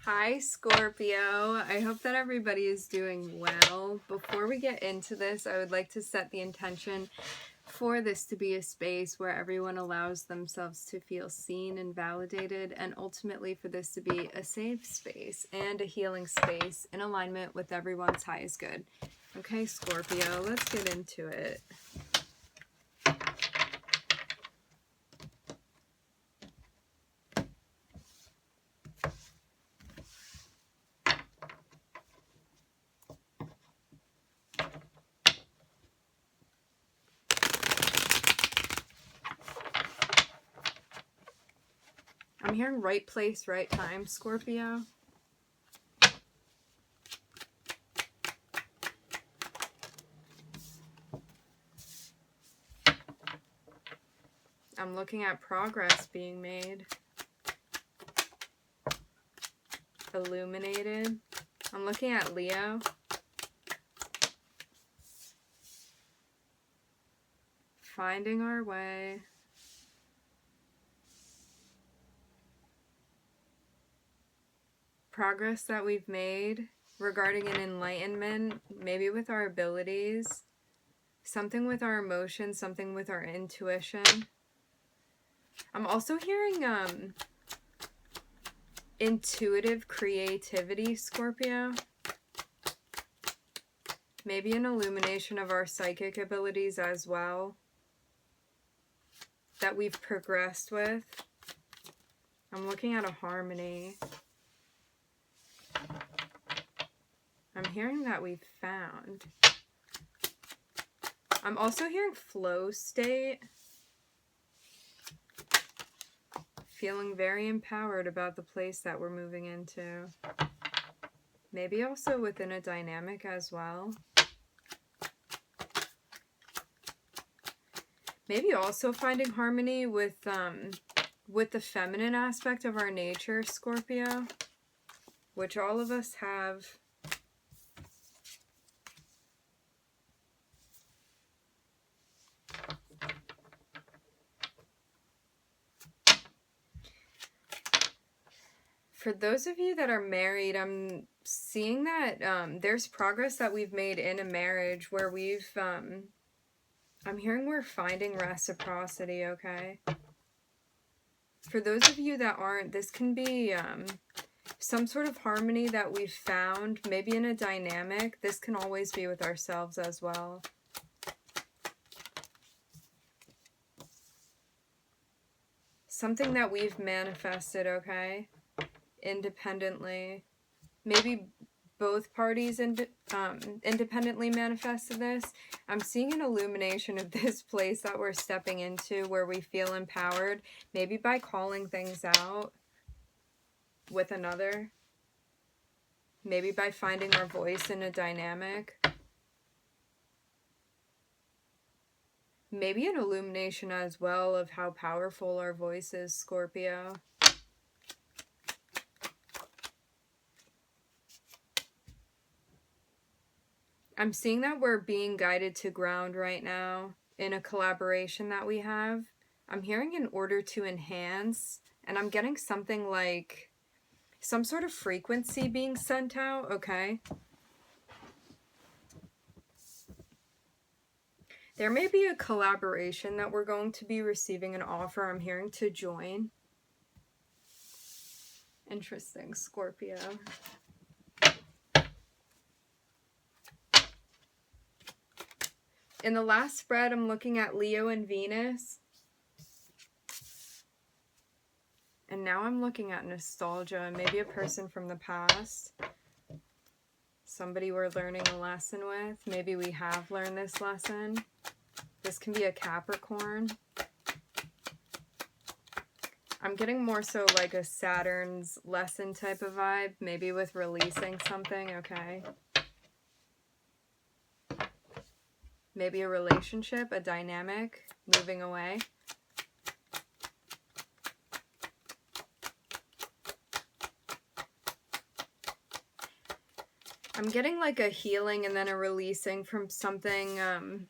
Hi Scorpio, I hope that everybody is doing well. Before we get into this, I would like to set the intention for this to be a space where everyone allows themselves to feel seen and validated, and ultimately for this to be a safe space and a healing space in alignment with everyone's highest good. Okay, Scorpio, let's get into it. I'm hearing right place, right time, Scorpio. I'm looking at progress being made. Illuminated. I'm looking at Leo. Finding our way. Progress that we've made regarding an enlightenment, maybe with our abilities, something with our emotions, something with our intuition. I'm also hearing intuitive creativity, Scorpio. Maybe an illumination of our psychic abilities as well that we've progressed with. I'm looking at a harmony. I'm hearing that we've found. I'm also hearing flow state. Feeling very empowered about the place that we're moving into. Maybe also within a dynamic as well. Maybe also finding harmony with the feminine aspect of our nature, Scorpio, which all of us have. For those of you that are married, I'm seeing that there's progress that we've made in a marriage where we've, I'm hearing we're finding reciprocity, okay? For those of you that aren't, this can be some sort of harmony that we've found, maybe in a dynamic. This can always be with ourselves as well. Something that we've manifested, okay? Independently. Maybe both parties independently manifested this. I'm seeing an illumination of this place that we're stepping into where we feel empowered. Maybe by calling things out with another. Maybe by finding our voice in a dynamic. Maybe an illumination as well of how powerful our voice is, Scorpio. I'm seeing that we're being guided to ground right now in a collaboration that we have. I'm hearing in order to enhance, and I'm getting something like some sort of frequency being sent out, okay? There may be a collaboration that we're going to be receiving an offer, I'm hearing, to join. Interesting, Scorpio. In the last spread, I'm looking at Leo and Venus. And now I'm looking at nostalgia and maybe a person from the past. Somebody we're learning a lesson with. Maybe we have learned this lesson. This can be a Capricorn. I'm getting more so like a Saturn's lesson type of vibe. Maybe with releasing something, okay? Maybe a relationship, a dynamic, moving away. I'm getting like a healing and then a releasing from something,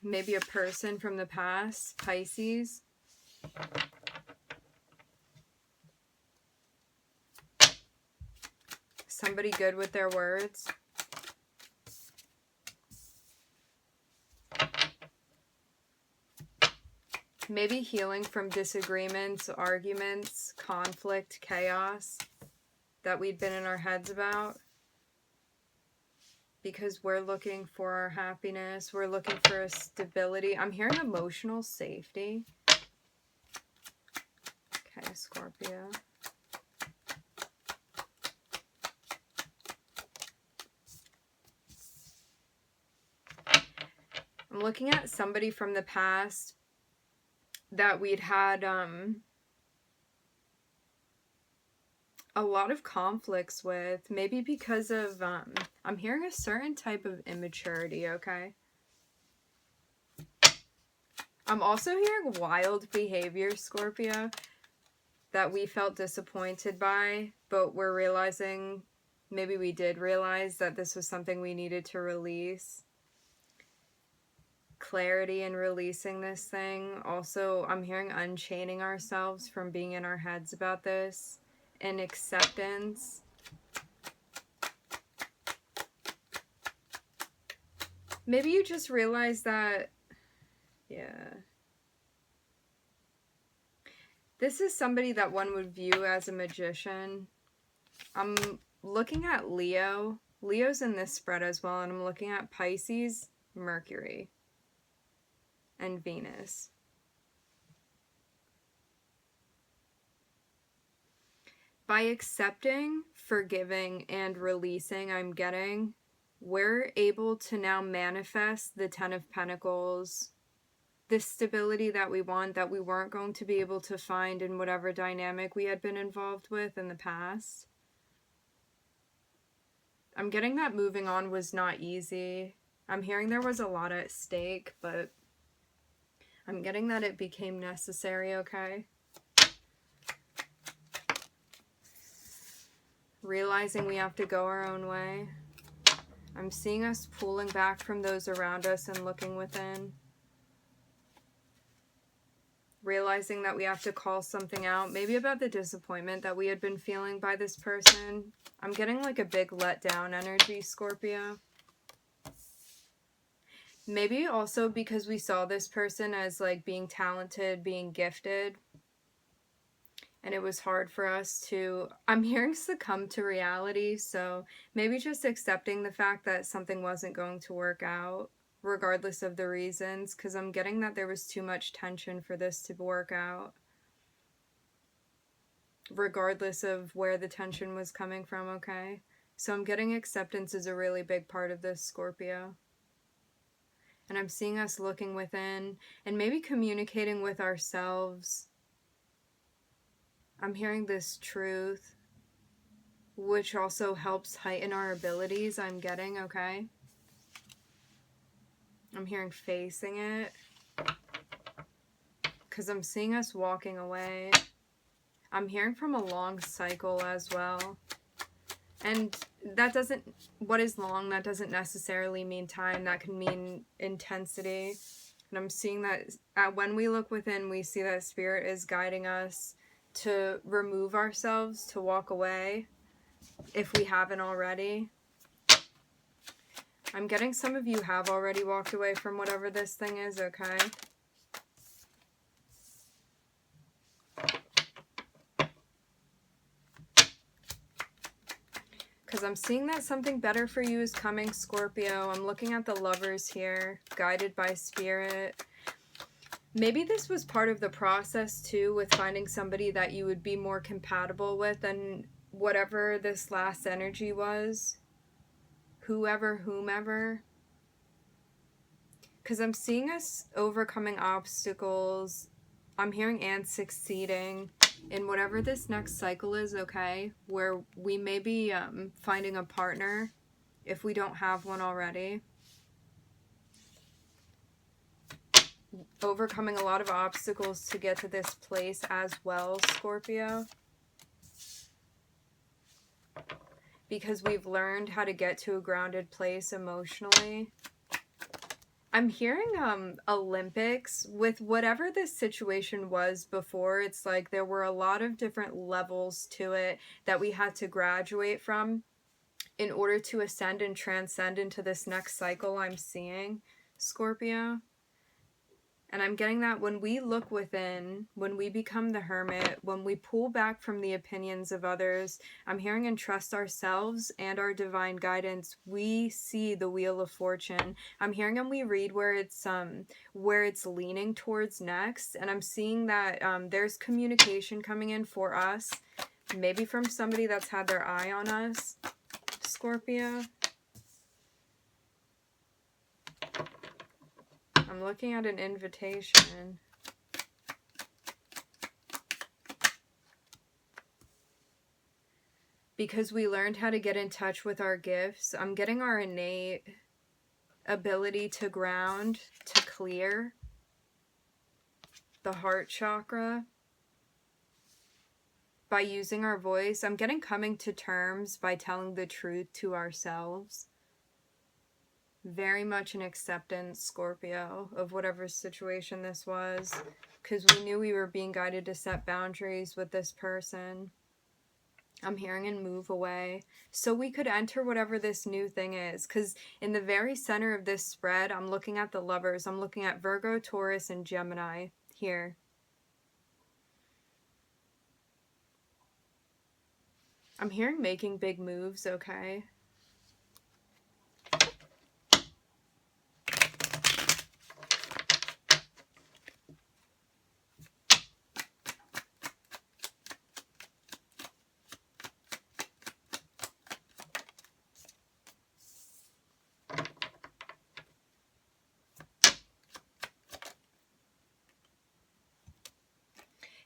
maybe a person from the past, Pisces. Somebody good with their words. Maybe healing from disagreements, arguments, conflict, chaos that we'd been in our heads about. Because we're looking for our happiness. We're looking for a stability. I'm hearing emotional safety. Okay, Scorpio. I'm looking at somebody from the past that we'd had a lot of conflicts with, maybe because of I'm hearing a certain type of immaturity, okay? I'm also hearing wild behavior, Scorpio, that we felt disappointed by, but we're realizing, maybe we did realize that this was something we needed to release. Clarity in releasing this thing. Also, I'm hearing unchaining ourselves from being in our heads about this, and acceptance. Maybe you just realize that, yeah. This is somebody that one would view as a magician. I'm looking at Leo. Leo's in this spread as well, and I'm looking at Pisces, Mercury, and Venus. By accepting, forgiving, and releasing, we're able to now manifest the Ten of Pentacles, this stability that we want, that we weren't going to be able to find in whatever dynamic we had been involved with in the past. I'm getting that moving on was not easy. I'm hearing there was a lot at stake, but I'm getting that it became necessary, okay? Realizing we have to go our own way. I'm seeing us pulling back from those around us and looking within. Realizing that we have to call something out, maybe about the disappointment that we had been feeling by this person. I'm getting like a big letdown energy, Scorpio. Maybe also because we saw this person as like being talented, being gifted. And it was hard for us to, I'm hearing, succumb to reality. So maybe just accepting the fact that something wasn't going to work out, regardless of the reasons, because I'm getting that there was too much tension for this to work out, regardless of where the tension was coming from, okay? So I'm getting acceptance is a really big part of this, Scorpio. And I'm seeing us looking within and maybe communicating with ourselves. I'm hearing this truth, which also helps heighten our abilities, I'm getting, okay? I'm hearing facing it, because I'm seeing us walking away. I'm hearing from a long cycle as well. And that doesn't, what is long, that doesn't necessarily mean time. That can mean intensity. And I'm seeing that when we look within, we see that Spirit is guiding us to remove ourselves, to walk away, if we haven't already. I'm getting some of you have already walked away from whatever this thing is, okay? Because I'm seeing that something better for you is coming, Scorpio. I'm looking at the Lovers here, guided by Spirit. Maybe this was part of the process, too, with finding somebody that you would be more compatible with than whatever this last energy was. Whomever. Because I'm seeing us overcoming obstacles. I'm hearing and succeeding in whatever this next cycle is, okay? Where we may be finding a partner if we don't have one already. Overcoming a lot of obstacles to get to this place as well, Scorpio. Because we've learned how to get to a grounded place emotionally. I'm hearing Olympics with whatever this situation was before. It's like there were a lot of different levels to it that we had to graduate from. in order to ascend and transcend into this next cycle I'm seeing, Scorpio. And I'm getting that when we look within, when we become the hermit, when we pull back from the opinions of others, I'm hearing and trust ourselves and our divine guidance, we see the wheel of fortune. I'm hearing and we read where it's leaning towards next. And I'm seeing that there's communication coming in for us, maybe from somebody that's had their eye on us, Scorpio. I'm looking at an invitation. Because we learned how to get in touch with our gifts, I'm getting our innate ability to ground, to clear the heart chakra by using our voice. I'm getting coming to terms by telling the truth to ourselves. Very much an acceptance, Scorpio, of whatever situation this was, because we knew we were being guided to set boundaries with this person. I'm hearing and move away so we could enter whatever this new thing is, because in the very center of this spread, I'm looking at the lovers. I'm looking at Virgo, Taurus, and Gemini here. I'm hearing making big moves, okay?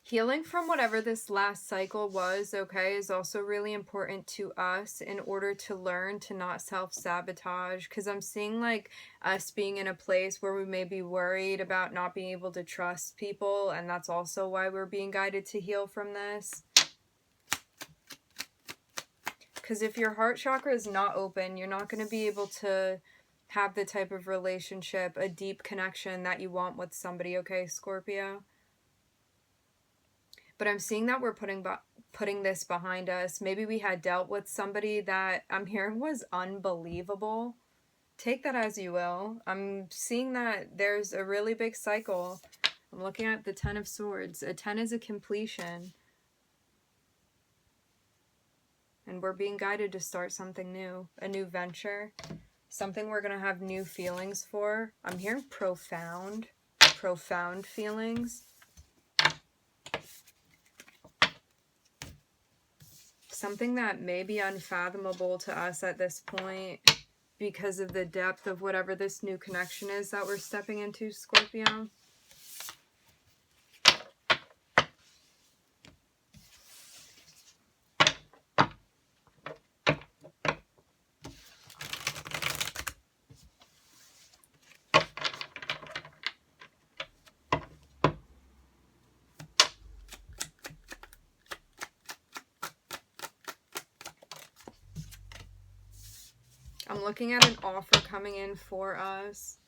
Healing from whatever this last cycle was, okay, is also really important to us in order to learn to not self-sabotage, because I'm seeing like us being in a place where we may be worried about not being able to trust people, and that's also why we're being guided to heal from this. Because if your heart chakra is not open, you're not going to be able to have the type of relationship, a deep connection that you want with somebody, okay, Scorpio? But I'm seeing that we're putting this behind us. Maybe we had dealt with somebody that I'm hearing was unbelievable. Take that as you will. I'm seeing that there's a really big cycle. I'm looking at the 10 of Swords. A 10 is a completion. And we're being guided to start something new. A new venture. Something we're going to have new feelings for. I'm hearing profound feelings. Something that may be unfathomable to us at this point because of the depth of whatever this new connection is that we're stepping into, Scorpio. I'm looking at an offer coming in for us.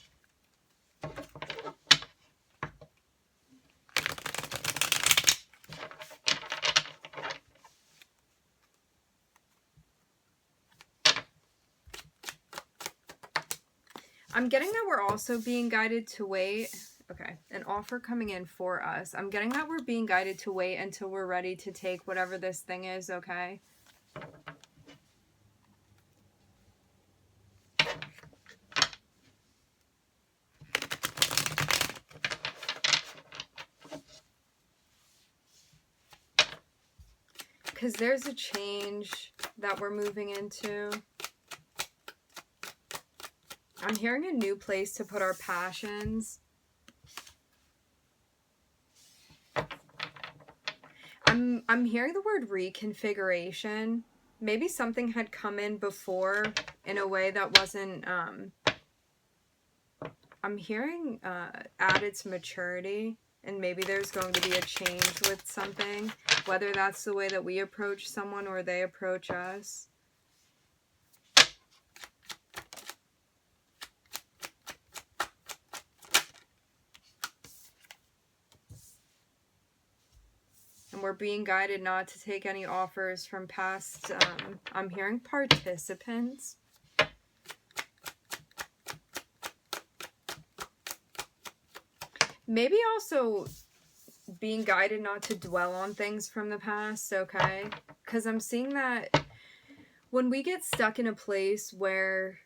I'm getting that we're also being guided to wait. Okay, an offer coming in for us. I'm getting that we're being guided to wait until we're ready to take whatever this thing is, okay? Because there's a change that we're moving into. I'm hearing a new place to put our passions. I'm hearing the word reconfiguration. Maybe something had come in before in a way that wasn't, I'm hearing at its maturity, and maybe there's going to be a change with something, whether that's the way that we approach someone or they approach us. we're being guided not to take any offers from past, I'm hearing participants. Maybe also being guided not to dwell on things from the past, okay? Because I'm seeing that when we get stuck in a place where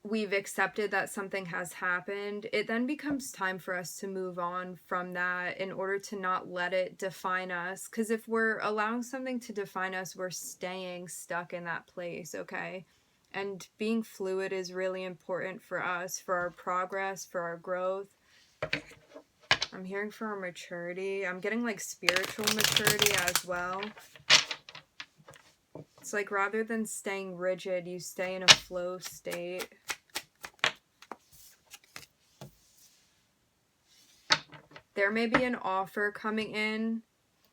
we've accepted that something has happened, it then becomes time for us to move on from that in order to not let it define us. Because if we're allowing something to define us, we're staying stuck in that place, okay? And being fluid is really important for us, for our progress, for our growth. I'm hearing for our maturity. I'm getting like spiritual maturity as well. It's like rather than staying rigid, you stay in a flow state. There may be an offer coming in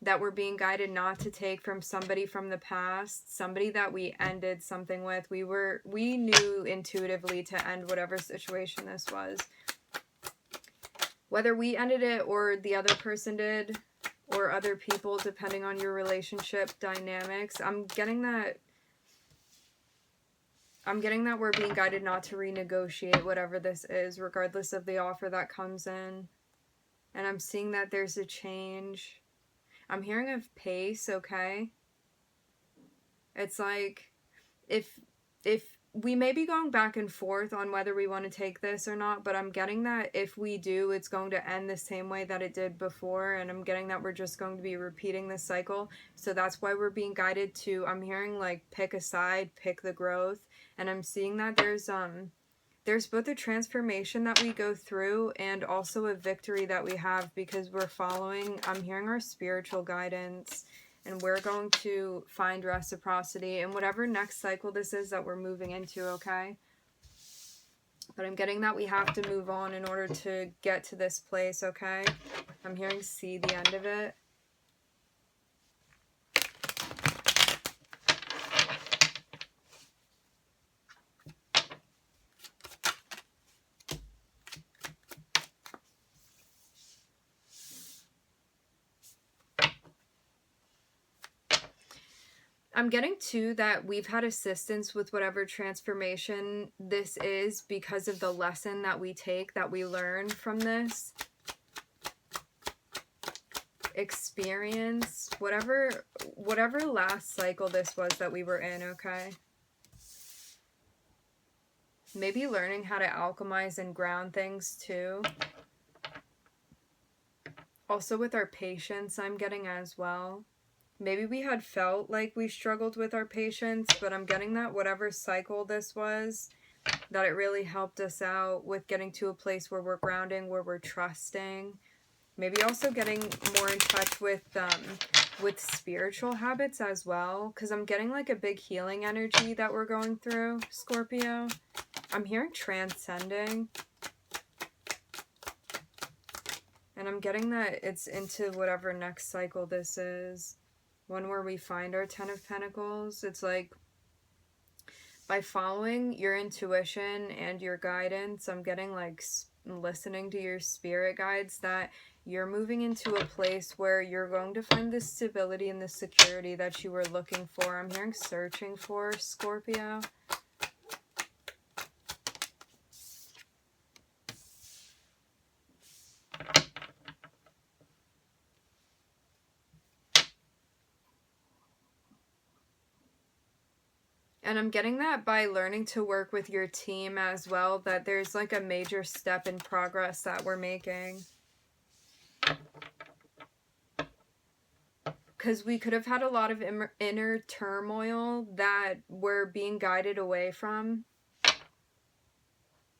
that we're being guided not to take from somebody from the past, somebody that we ended something with. We knew intuitively to end whatever situation this was. Whether we ended it or the other person did, or other people, depending on your relationship dynamics, I'm getting that we're being guided not to renegotiate whatever this is, regardless of the offer that comes in. And I'm seeing that there's a change. I'm hearing of pace, okay? It's like, if we may be going back and forth on whether we want to take this or not, but I'm getting that if we do, it's going to end the same way that it did before, and I'm getting that we're just going to be repeating this cycle. So that's why we're being guided to, I'm hearing like, pick a side, pick the growth, and I'm seeing that there's both a transformation that we go through and also a victory that we have because we're following, I'm hearing our spiritual guidance, and we're going to find reciprocity in whatever next cycle this is that we're moving into, okay? But I'm getting that we have to move on in order to get to this place, okay? I'm hearing see the end of it. I'm getting too that we've had assistance with whatever transformation this is because of the lesson that we take, that we learn from this experience, whatever last cycle this was that we were in, okay? Maybe learning how to alchemize and ground things too. Also with our patience, I'm getting as well. Maybe we had felt like we struggled with our patience, but I'm getting that whatever cycle this was, that it really helped us out with getting to a place where we're grounding, where we're trusting. Maybe also getting more in touch with spiritual habits as well, because I'm getting like a big healing energy that we're going through, Scorpio. I'm hearing transcending. And I'm getting that it's into whatever next cycle this is. One where we find our 10 of Pentacles. It's like, by following your intuition and your guidance, I'm getting like listening to your spirit guides, that you're moving into a place where you're going to find the stability and the security that you were looking for. I'm hearing searching for, Scorpio. And I'm getting that by learning to work with your team as well, that there's like a major step in progress that we're making. Because we could have had a lot of inner turmoil that we're being guided away from.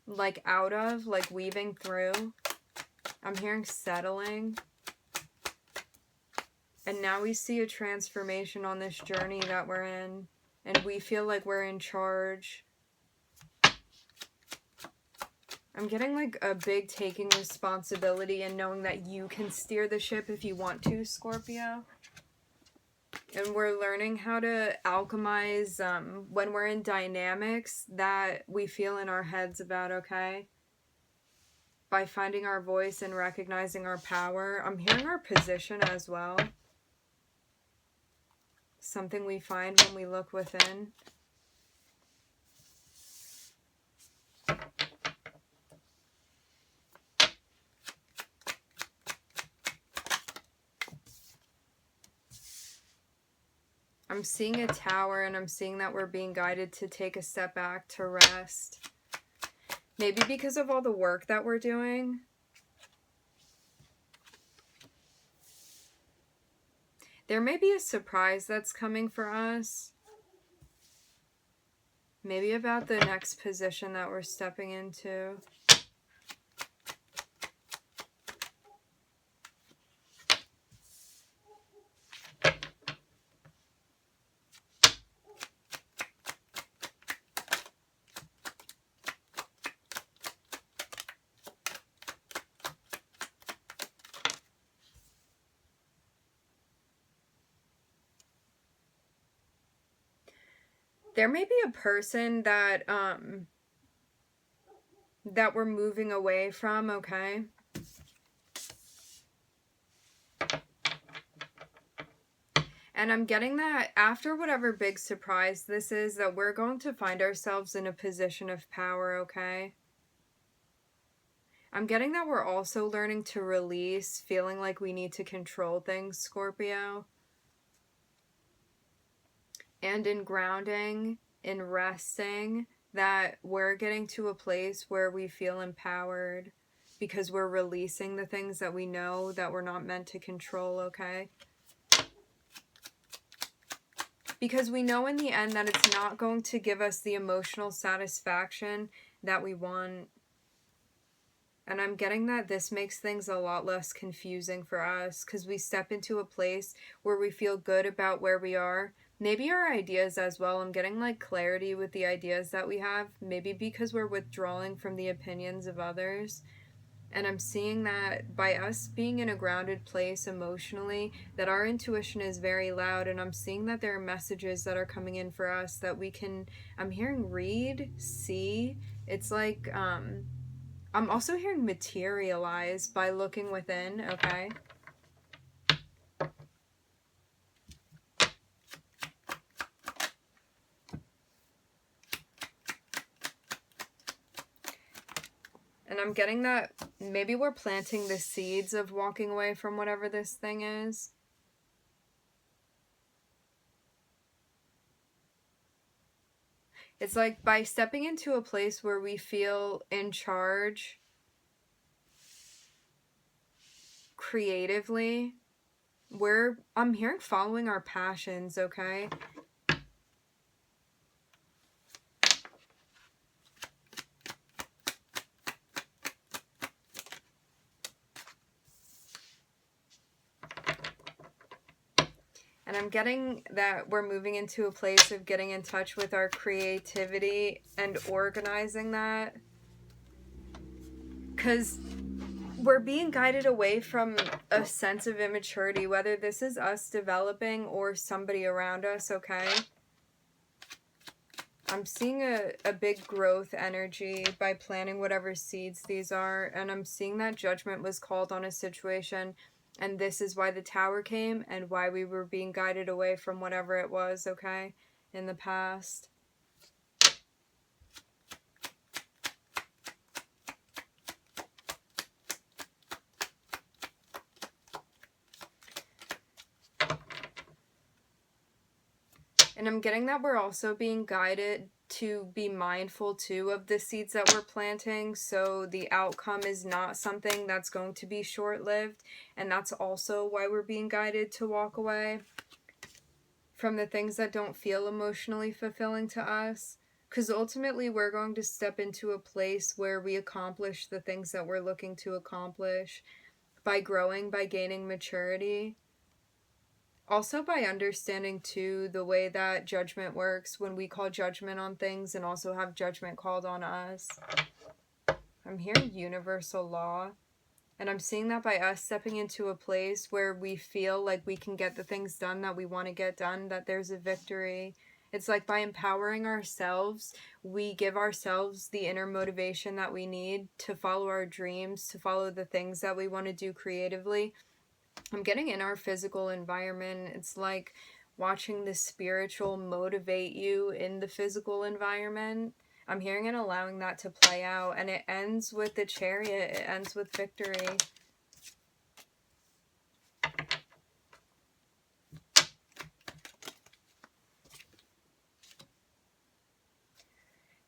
Like out of, like weaving through. I'm hearing settling. And now we see a transformation on this journey that we're in. And we feel like we're in charge. I'm getting like a big taking responsibility and knowing that you can steer the ship if you want to, Scorpio. And we're learning how to alchemize when we're in dynamics that we feel in our heads about, okay? by finding our voice and recognizing our power. I'm hearing our position as well. Something we find when we look within. I'm seeing a tower, and I'm seeing that we're being guided to take a step back to rest. Maybe because of all the work that we're doing. There may be a surprise that's coming for us. Maybe about the next position that we're stepping into. There may be a person that that we're moving away from, okay? And I'm getting that after whatever big surprise this is, that we're going to find ourselves in a position of power, okay? I'm getting that we're also learning to release, feeling like we need to control things, Scorpio. And in grounding, in resting, that we're getting to a place where we feel empowered because we're releasing the things that we know that we're not meant to control, okay? Because we know in the end that it's not going to give us the emotional satisfaction that we want. And I'm getting that this makes things a lot less confusing for us because we step into a place where we feel good about where we are. Maybe our ideas as well. I'm getting like clarity with the ideas that we have. Maybe because we're withdrawing from the opinions of others. And I'm seeing that by us being in a grounded place emotionally, that our intuition is very loud. And I'm seeing that there are messages that are coming in for us that we can, I'm hearing read, see. It's like, I'm also hearing materialize by looking within, okay? And I'm getting that maybe we're planting the seeds of walking away from whatever this thing is. It's like by stepping into a place where we feel in charge creatively, I'm hearing following our passions, okay? And I'm getting that we're moving into a place of getting in touch with our creativity and organizing that. Because we're being guided away from a sense of immaturity, whether this is us developing or somebody around us, okay? I'm seeing a big growth energy by planting whatever seeds these are, and I'm seeing that judgment was called on a situation, and this is why the tower came and why we were being guided away from whatever it was, okay, in the past. And I'm getting that we're also being guided to be mindful too of the seeds that we're planting, so the outcome is not something that's going to be short-lived, and that's also why we're being guided to walk away from the things that don't feel emotionally fulfilling to us, because ultimately we're going to step into a place where we accomplish the things that we're looking to accomplish by growing, by gaining maturity. Also by understanding, too, the way that judgment works when we call judgment on things and also have judgment called on us. I'm hearing universal law. And I'm seeing that by us stepping into a place where we feel like we can get the things done that we want to get done, that there's a victory. It's like by empowering ourselves, we give ourselves the inner motivation that we need to follow our dreams, to follow the things that we want to do creatively. I'm getting in our physical environment. It's like watching the spiritual motivate you in the physical environment. I'm hearing and allowing that to play out. And it ends with the Chariot. It ends with victory.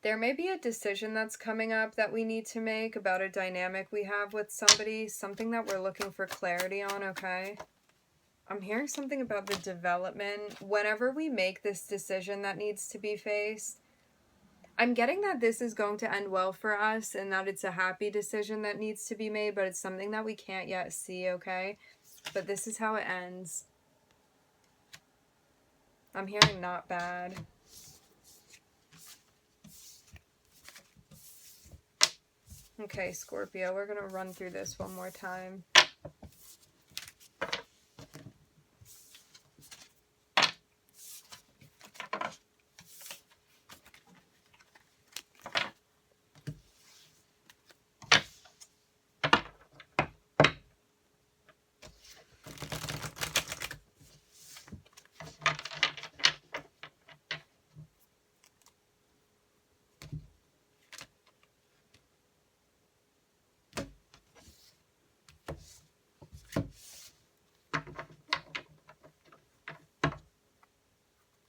There may be a decision that's coming up that we need to make about a dynamic we have with somebody, something that we're looking for clarity on, okay? I'm hearing something about the development. Whenever we make this decision that needs to be faced, I'm getting that this is going to end well for us and that it's a happy decision that needs to be made, but it's something that we can't yet see, okay? But this is how it ends. I'm hearing not bad. Okay, Scorpio, we're going to run through this one more time.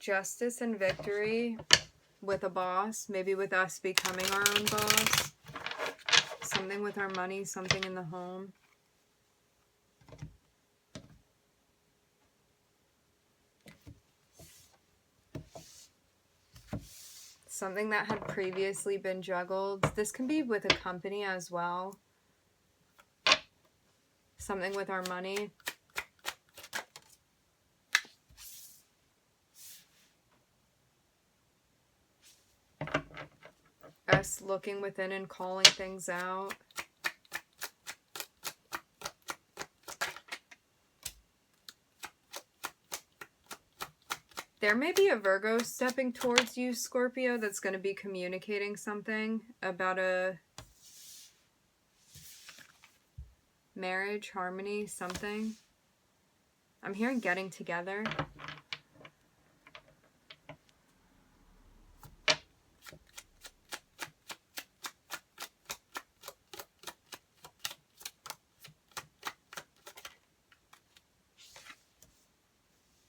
Justice and victory with a boss, maybe with us becoming our own boss. Something with our money, something in the home. Something that had previously been juggled. This can be with a company as well. Something with our money. Us looking within and calling things out. There may be a Virgo stepping towards you, Scorpio, that's going to be communicating something about a marriage, harmony, something. I'm hearing getting together.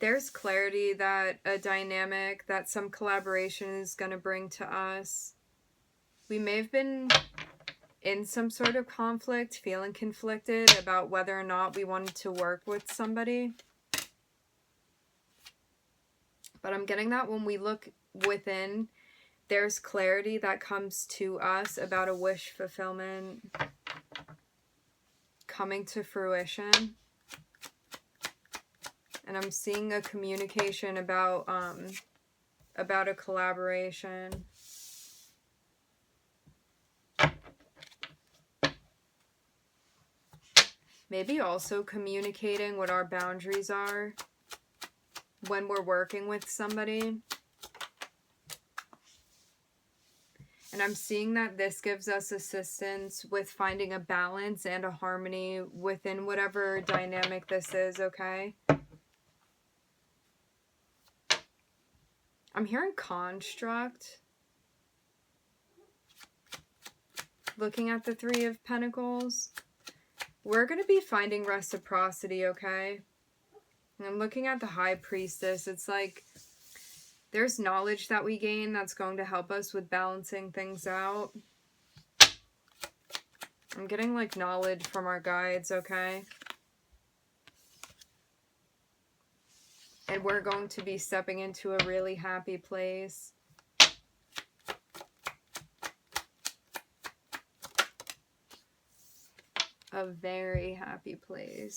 There's clarity that a dynamic, that some collaboration is going to bring to us. We may have been in some sort of conflict, feeling conflicted about whether or not we wanted to work with somebody. But I'm getting that when we look within, there's clarity that comes to us about a wish fulfillment coming to fruition. And I'm seeing a communication about a collaboration. Maybe also communicating what our boundaries are when we're working with somebody. And I'm seeing that this gives us assistance with finding a balance and a harmony within whatever dynamic this is, okay? I'm hearing construct. Looking at the Three of Pentacles. We're going to be finding reciprocity, okay? And I'm looking at the High Priestess. It's like there's knowledge that we gain that's going to help us with balancing things out. I'm getting like knowledge from our guides, okay? And we're going to be stepping into a really happy place. A very happy place.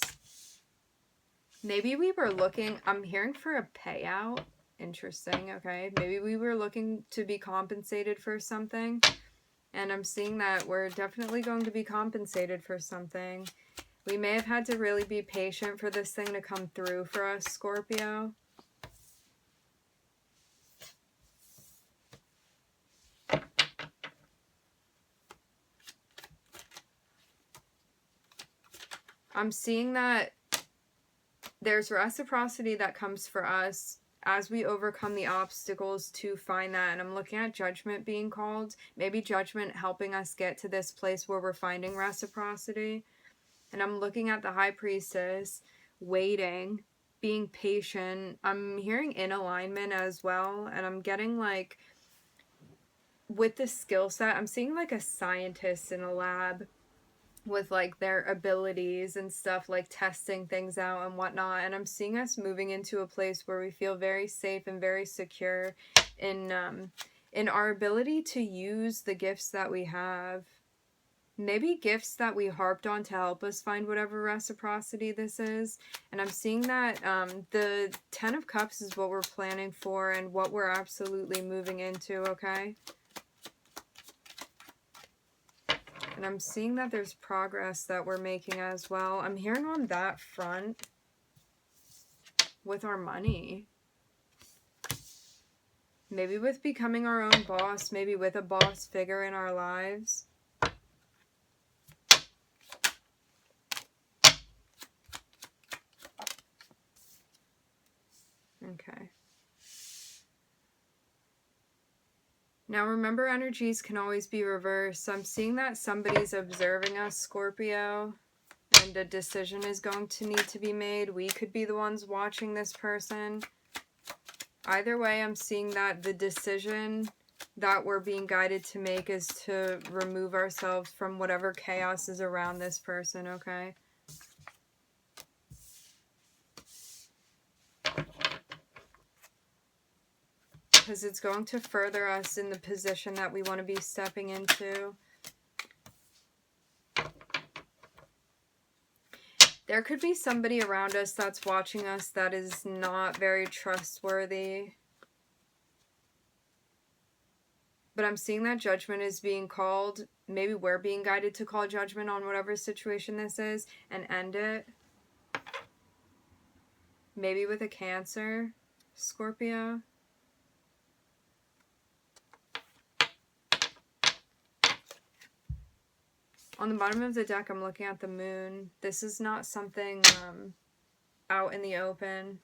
Maybe we were looking, I'm hearing for a payout. Interesting, okay. Maybe we were looking to be compensated for something. And I'm seeing that we're definitely going to be compensated for something. We may have had to really be patient for this thing to come through for us, Scorpio. I'm seeing that there's reciprocity that comes for us as we overcome the obstacles to find that. And I'm looking at judgment being called. Maybe judgment helping us get to this place where we're finding reciprocity. And I'm looking at the high priestess, waiting, being patient. I'm hearing in alignment as well. And I'm getting like, with the skill set, I'm seeing like a scientist in a lab with like their abilities and stuff, like testing things out and whatnot. And I'm seeing us moving into a place where we feel very safe and very secure in our ability to use the gifts that we have. Maybe gifts that we harped on to help us find whatever reciprocity this is. And I'm seeing that the 10 of Cups is what we're planning for and what we're absolutely moving into, okay? And I'm seeing that there's progress that we're making as well. I'm hearing on that front with our money. Maybe with becoming our own boss. Maybe with a boss figure in our lives. Okay. Now remember, energies can always be reversed. I'm seeing that somebody's observing us, Scorpio, and a decision is going to need to be made. We could be the ones watching this person. Either way, I'm seeing that the decision that we're being guided to make is to remove ourselves from whatever chaos is around this person, okay? Because it's going to further us in the position that we want to be stepping into. There could be somebody around us that's watching us that is not very trustworthy. But I'm seeing that judgment is being called. Maybe we're being guided to call judgment on whatever situation this is and end it. Maybe with a Cancer, Scorpio. On the bottom of the deck, I'm looking at the moon. This is not something out in the open.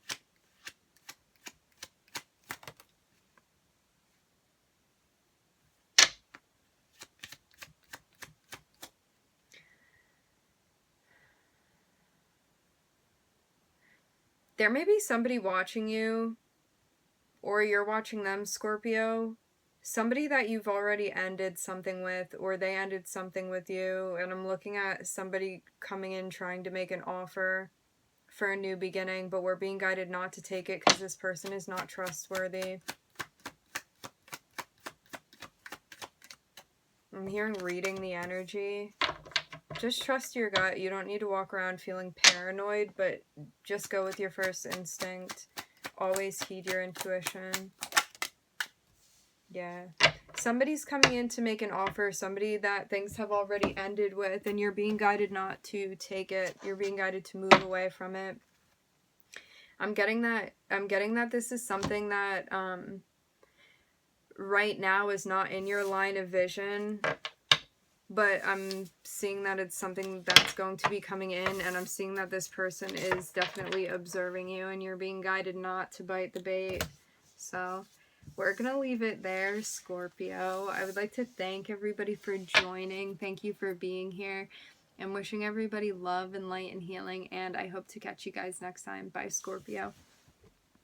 There may be somebody watching you, or you're watching them, Scorpio. Somebody that you've already ended something with, or they ended something with you. And I'm looking at somebody coming in trying to make an offer for a new beginning, but we're being guided not to take it because this person is not trustworthy. I'm hearing reading the energy. Just trust your gut. You don't need to walk around feeling paranoid, but just go with your first instinct. Always heed your intuition. Yeah. Somebody's coming in to make an offer, somebody that things have already ended with, and you're being guided not to take it. You're being guided to move away from it. I'm getting that this is something that right now is not in your line of vision, but I'm seeing that it's something that's going to be coming in, and I'm seeing that this person is definitely observing you, and you're being guided not to bite the bait. So we're going to leave it there, Scorpio. I would like to thank everybody for joining. Thank you for being here. I'm wishing everybody love and light and healing, and I hope to catch you guys next time. Bye, Scorpio.